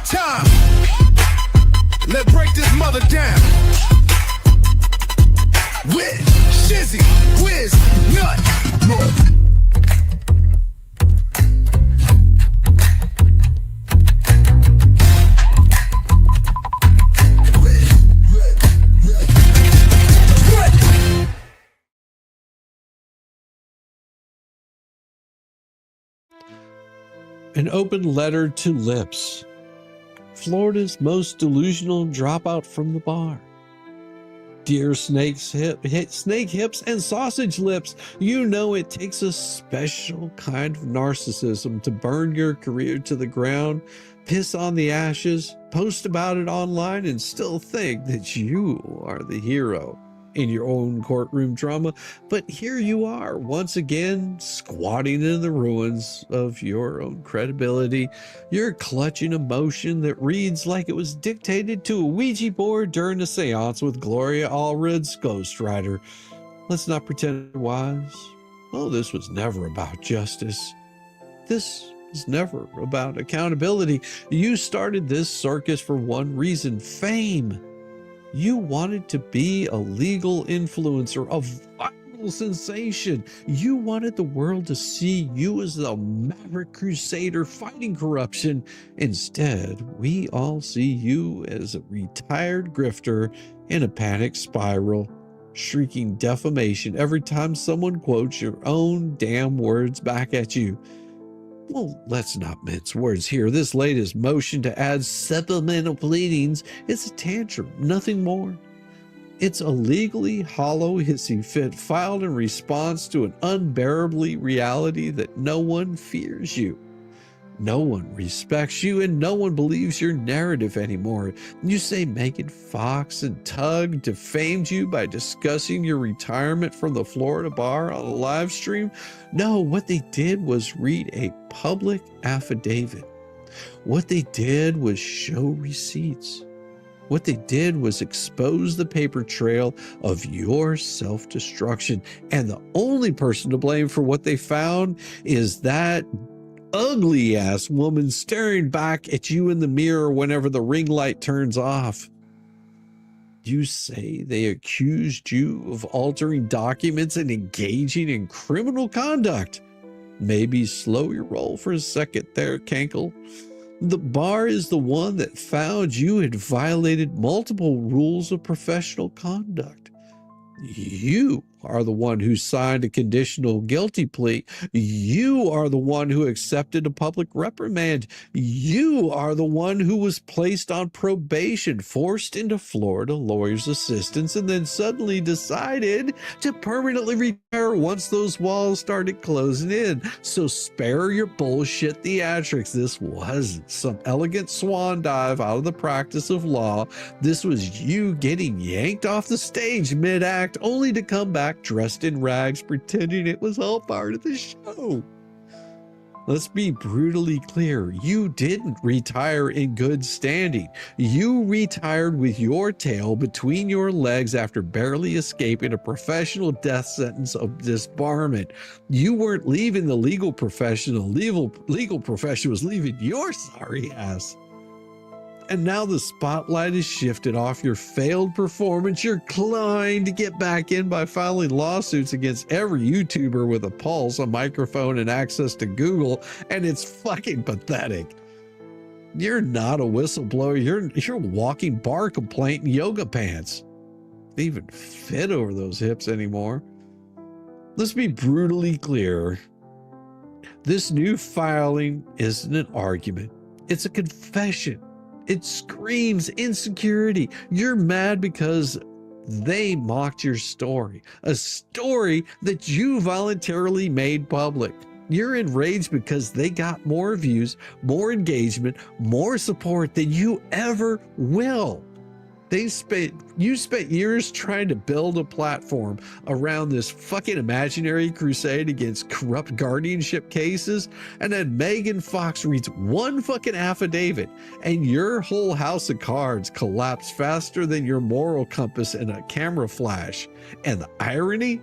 Time. Let's break this mother down. With Shizzywhiznut. An open letter to Lips, Florida's most delusional dropout from the bar. Dear snake hips and sausage lips, you know it takes a special kind of narcissism to burn your career to the ground, piss on the ashes, post about it online, and still think that you are the hero in your own courtroom drama. But here you are, once again, squatting in the ruins of your own credibility. You're clutching a motion that reads like it was dictated to a Ouija board during a seance with Gloria Allred's ghostwriter. Let's not pretend otherwise. Oh, this was never about justice. This was never about accountability. You started this circus for one reason: fame. You wanted to be a legal influencer, a viral sensation. You wanted the world to see you as the maverick crusader fighting corruption. Instead, we all see you as a retired grifter in a panic spiral, shrieking defamation every time someone quotes your own damn words back at you. Well, let's not mince words here. This latest motion to add supplemental pleadings is a tantrum, nothing more. It's a legally hollow hissy fit filed in response to an unbearably reality that no one fears you. No one respects you, and no one believes your narrative anymore. You say Megan Fox and Tug defamed you by discussing your retirement from the Florida bar on a live stream. No, what they did was read a public affidavit. What they did was show receipts. What they did was expose the paper trail of your self-destruction. And the only person to blame for what they found is that ugly ass woman staring back at you in the mirror whenever the ring light turns off. You say they accused you of altering documents and engaging in criminal conduct. Maybe slow your roll for a second there, Cankle. The bar is the one that found you had violated multiple rules of professional conduct. You are the one who signed a conditional guilty plea. You are the one who accepted a public reprimand. You are the one who was placed on probation, forced into Florida lawyer's assistance, and then suddenly decided to permanently retire once those walls started closing in. So spare your bullshit theatrics. This wasn't some elegant swan dive out of the practice of law. This was you getting yanked off the stage mid-act only to come back dressed in rags, pretending it was all part of the show. Let's be brutally clear. You didn't retire in good standing. You retired with your tail between your legs after barely escaping a professional death sentence of disbarment. You weren't leaving the legal profession. The legal profession was leaving your sorry ass. And now the spotlight is shifted off your failed performance. You're clawing to get back in by filing lawsuits against every YouTuber with a pulse, a microphone, and access to Google, and it's fucking pathetic. You're not a whistleblower. You're a walking bar complaint in yoga pants. They even fit over those hips anymore. Let's be brutally clear. This new filing isn't an argument. It's a confession. It screams insecurity. You're mad because they mocked your story, a story that you voluntarily made public. You're enraged because they got more views, more engagement, more support than you ever will. You spent years trying to build a platform around this fucking imaginary crusade against corrupt guardianship cases, and then Megan Fox reads one fucking affidavit and your whole house of cards collapsed faster than your moral compass in a camera flash. And the irony?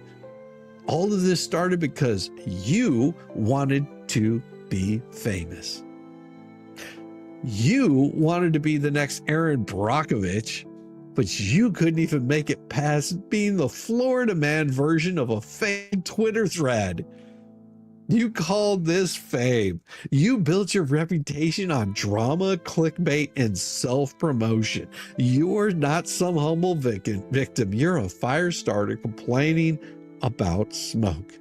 All of this started because you wanted to be famous. You wanted to be the next Aaron Brockovich, but you couldn't even make it past being the Florida man version of a fake Twitter thread. You called this fame. You built your reputation on drama, clickbait, and self-promotion. You're not some humble victim. You're a fire starter complaining about smoke.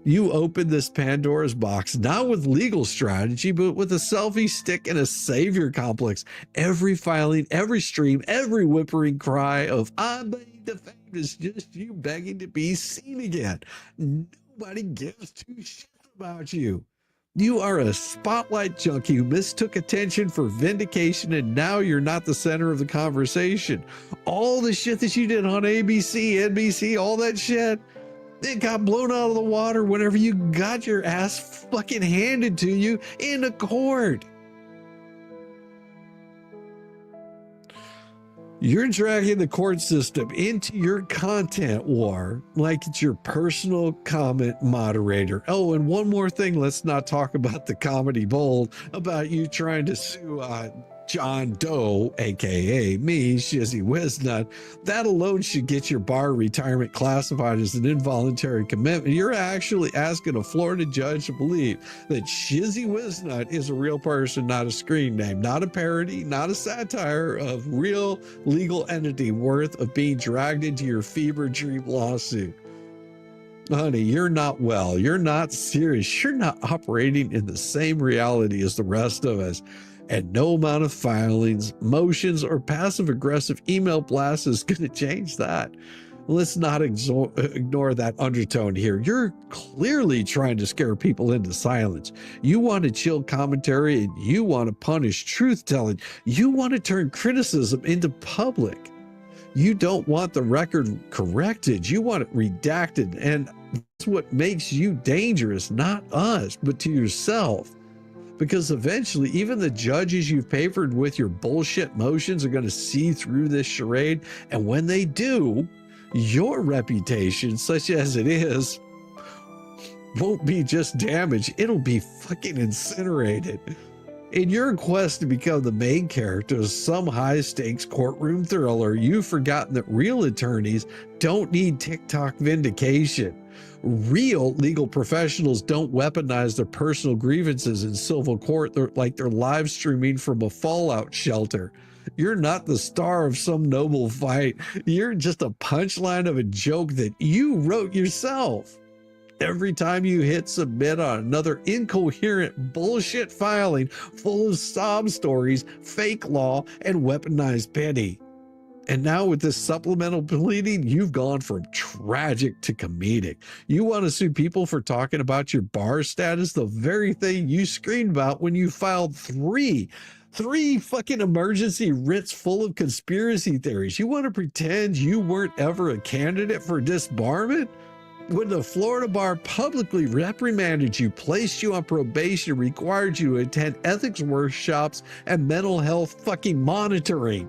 You opened this Pandora's box, not with legal strategy, but with a selfie stick and a savior complex. Every filing, every stream, every whimpering cry of "I'm being defamed" is just you begging to be seen again. Nobody gives two shits about you. You are a spotlight junkie who mistook attention for vindication, and now you're not the center of the conversation. All the shit that you did on ABC, NBC, all that shit, it got blown out of the water whenever you got your ass fucking handed to you in a court. You're dragging the court system into your content war like it's your personal comment moderator. Oh, and one more thing. Let's not talk about the comedy bold about you trying to sue John Doe, aka me, Shizzywhiznut. That alone should get your bar retirement classified as an involuntary commitment. You're actually asking a Florida judge to believe that Shizzywhiznut is a real person, not a screen name, not a parody, not a satire of real legal entity worth of being dragged into your fever dream lawsuit. Honey, you're not well. You're not serious. You're not operating in the same reality as the rest of us. And no amount of filings, motions, or passive-aggressive email blasts is going to change that. Let's not ignore that undertone here. You're clearly trying to scare people into silence. You want to chill commentary, and you want to punish truth-telling. You want to turn criticism into public. You don't want the record corrected. You want it redacted. And that's what makes you dangerous, not us, but to yourself. Because eventually, even the judges you've papered with your bullshit motions are going to see through this charade. And when they do, your reputation, such as it is, won't be just damaged. It'll be fucking incinerated. In your quest to become the main character of some high-stakes courtroom thriller, you've forgotten that real attorneys don't need TikTok vindication. Real legal professionals don't weaponize their personal grievances in civil court like they're live streaming from a fallout shelter. You're not the star of some noble fight. You're just a punchline of a joke that you wrote yourself. Every time you hit submit on another incoherent bullshit filing full of sob stories, fake law, and weaponized pity. And now with this supplemental pleading, you've gone from tragic to comedic. You want to sue people for talking about your bar status, the very thing you screamed about when you filed three fucking emergency writs full of conspiracy theories. You want to pretend you weren't ever a candidate for disbarment? When the Florida bar publicly reprimanded you, placed you on probation, required you to attend ethics workshops and mental health fucking monitoring.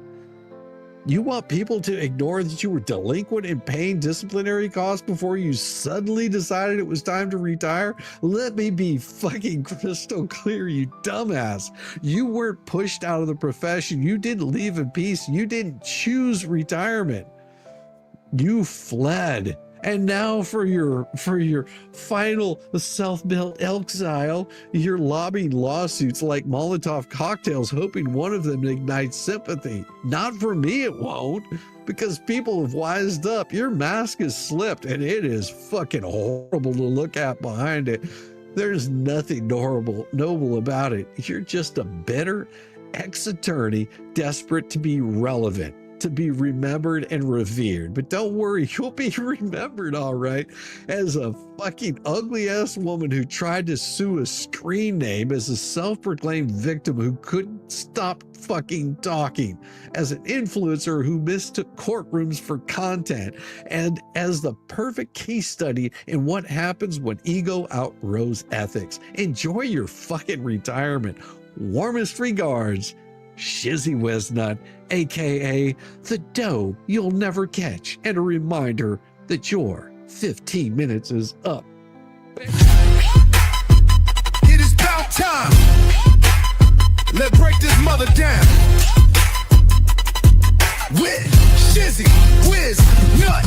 You want people to ignore that you were delinquent and paying disciplinary costs before you suddenly decided it was time to retire? Let me be fucking crystal clear, you dumbass. You weren't pushed out of the profession. You didn't leave in peace. You didn't choose retirement. You fled. And now for your final self-built exile, you're lobbying lawsuits like Molotov cocktails, hoping one of them ignites sympathy. Not for me, it won't, because people have wised up. Your mask is slipped, and it is fucking horrible to look at behind it. There's nothing noble about it. You're just a bitter ex-attorney desperate to be relevant, to be remembered and revered. But don't worry, you'll be remembered all right as a fucking ugly ass woman who tried to sue a screen name, as a self-proclaimed victim who couldn't stop fucking talking, as an influencer who mistook courtrooms for content, and as the perfect case study in what happens when ego outgrows ethics. Enjoy your fucking retirement. Warmest regards, Shizzywhiznut, aka the dough you'll never catch, and a reminder that your 15 minutes is up. It is about time. Let's break this mother down. With Shizzywhiznut.